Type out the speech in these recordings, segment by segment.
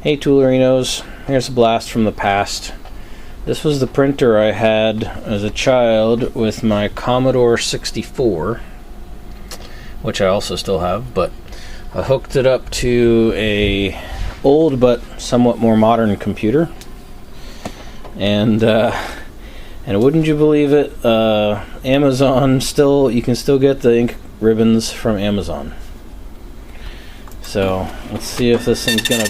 Hey Toolurinos, here's a blast from the past. This was the printer I had as a child with my Commodore 64, which I also still have, but I hooked it up to a old but somewhat more modern computer, and wouldn't you believe it, Amazon you can still get the ink ribbons from Amazon. So let's see if this thing's gonna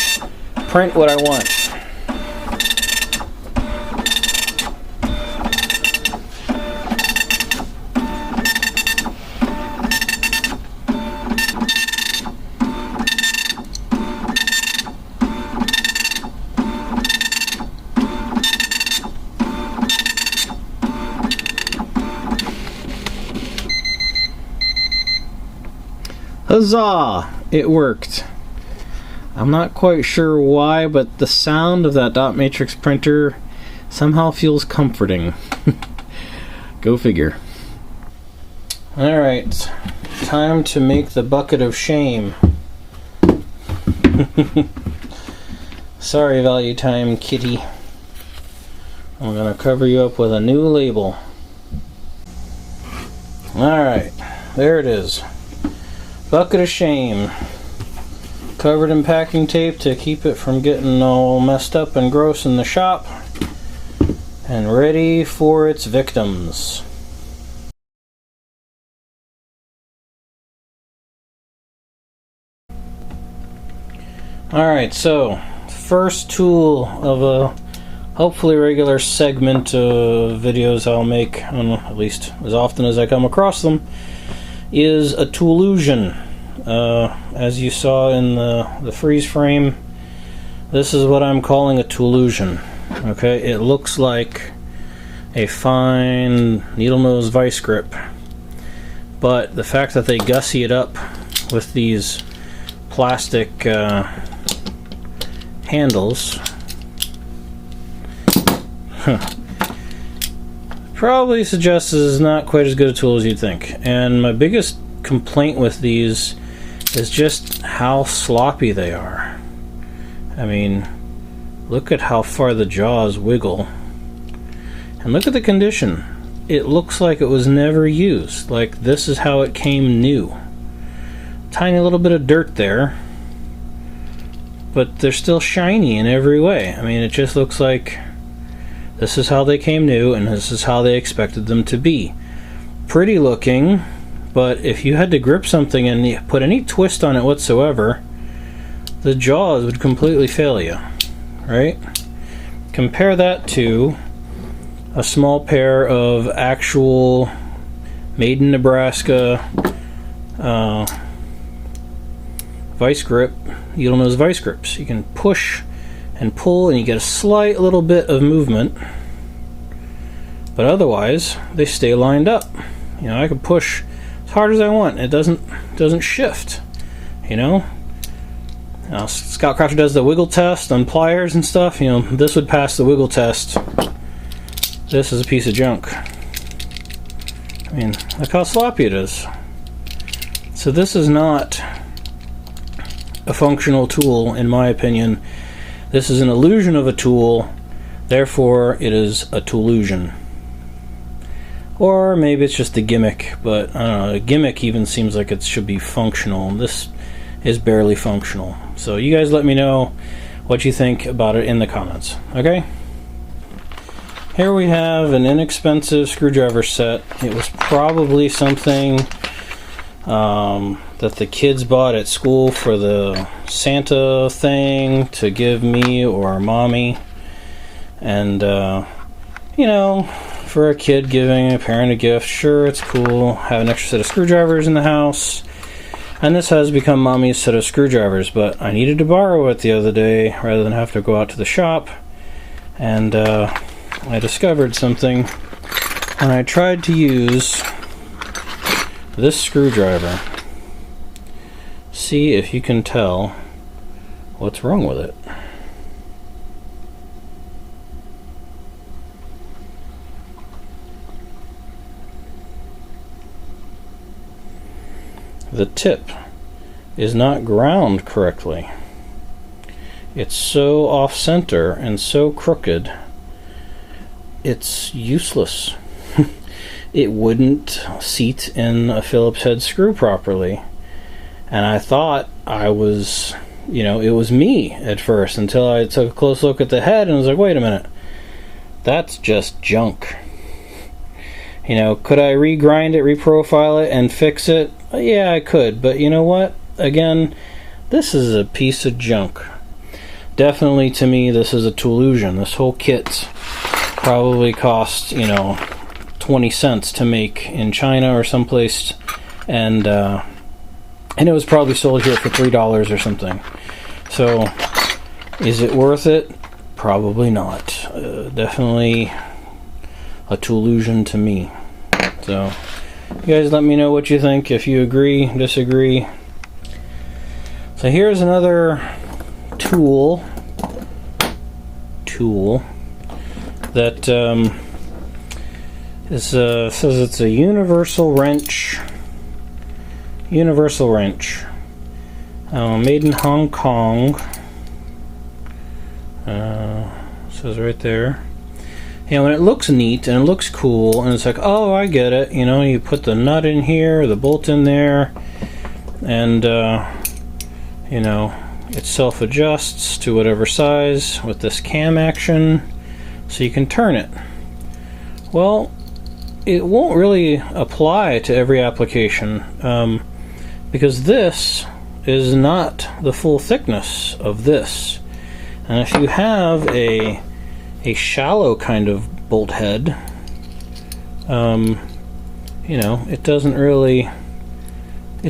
print what I want. Huzzah! It worked. I'm not quite sure why, but the sound of that dot matrix printer somehow feels comforting. Go figure. Alright, time to make the bucket of shame. Sorry, Value Time Kitty. I'm gonna cover you up with a new label. Alright, there it is. Bucket of shame. Covered in packing tape to keep it from getting all messed up and gross in the shop, and ready for its victims. Alright, so first tool of a hopefully regular segment of videos I'll make, at least as often as I come across them, is a Toollusion. As you saw in the freeze frame, this is what I'm calling a Toollusion. Okay, it looks like a fine needle nose vice grip, but the fact that they gussy it up with these plastic handles probably suggests this is not quite as good a tool as you'd think. And my biggest complaint with these is just how sloppy they are. I mean, look at how far the jaws wiggle, and look at the condition. It looks like it was never used. Like, this is how it came new. Tiny little bit of dirt there, but they're still shiny in every way. I mean, it just looks like this is how they came new, and this is how they expected them to be. Pretty looking, but if you had to grip something and you put any twist on it whatsoever, the jaws would completely fail you, right? Compare that to a small pair of actual made in Nebraska vice grip, needle nose vice grips. You can push and pull and you get a slight little bit of movement, but otherwise they stay lined up. You know, I can push as hard as I want. It doesn't shift, you know. Now, Scout Crafter does the wiggle test on pliers and stuff. You know, this would pass the wiggle test. This is a piece of junk. I mean, look how sloppy it is. So this is not a functional tool, in my opinion. This is an illusion of a tool, therefore it is a Toollusion. Or maybe it's just a gimmick, but I don't know, a gimmick even seems like it should be functional. This is barely functional. So you guys let me know what you think about it in the comments, okay? Here we have an inexpensive screwdriver set. It was probably something that the kids bought at school for the Santa thing to give me or mommy. And, you know, for a kid giving a parent a gift, sure, it's cool. Have an extra set of screwdrivers in the house. And this has become mommy's set of screwdrivers, but I needed to borrow it the other day rather than have to go out to the shop. And I discovered something when I tried to use this screwdriver. See if you can tell what's wrong with it. The tip is not ground correctly. It's so off-center and so crooked, it's useless. It wouldn't seat in a Phillips head screw properly. And I thought I was, it was me at first, until I took a close look at the head and was like, wait a minute, that's just junk. Could I regrind it, reprofile it, and fix it? Yeah, I could, but you know what? Again, this is a piece of junk. Definitely, to me, this is a Toollusion. This whole kit probably cost, 20 cents to make in China or someplace, and it was probably sold here for $3 or something. So, is it worth it? Probably not. Definitely a Toollusion to me. So, you guys let me know what you think, if you agree, disagree. So here's another tool that says it's a universal wrench. Made in Hong Kong. Says right there. And it looks neat and it looks cool, and it's like, oh, I get it. You put the nut in here, the bolt in there, and it self-adjusts to whatever size with this cam action, so you can turn it. Well, it won't really apply to every application, because this is not the full thickness of this. And if you have a shallow kind of bolt head, it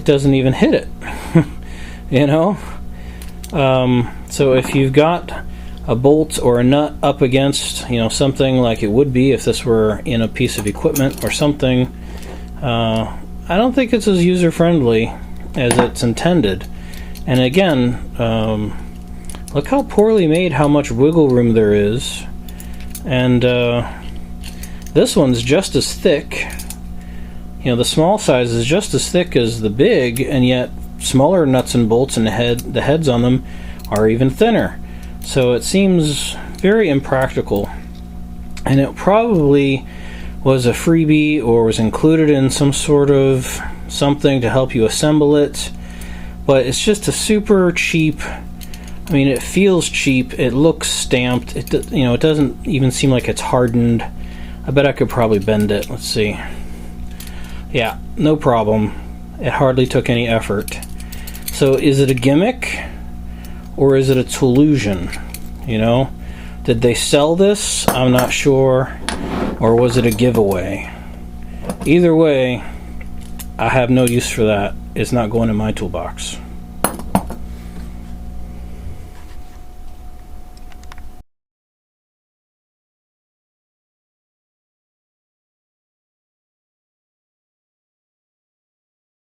doesn't even hit it. So if you've got a bolt or a nut up against, something like it would be if this were in a piece of equipment or something, I don't think it's as user-friendly as it's intended. And again, look how poorly made, how much wiggle room there is. And this one's just as thick. The small size is just as thick as the big, and yet smaller nuts and bolts and the heads on them are even thinner. So it seems very impractical. And it probably was a freebie or was included in some sort of something to help you assemble it. But it's just a super cheap, it feels cheap, it looks stamped, it doesn't even seem like it's hardened. I bet I could probably bend it. Let's see. Yeah, no problem. It hardly took any effort. So is it a gimmick or is it a Toollusion? Did they sell this? I'm not sure. Or was it a giveaway? Either way, I have no use for that. It's not going in my toolbox.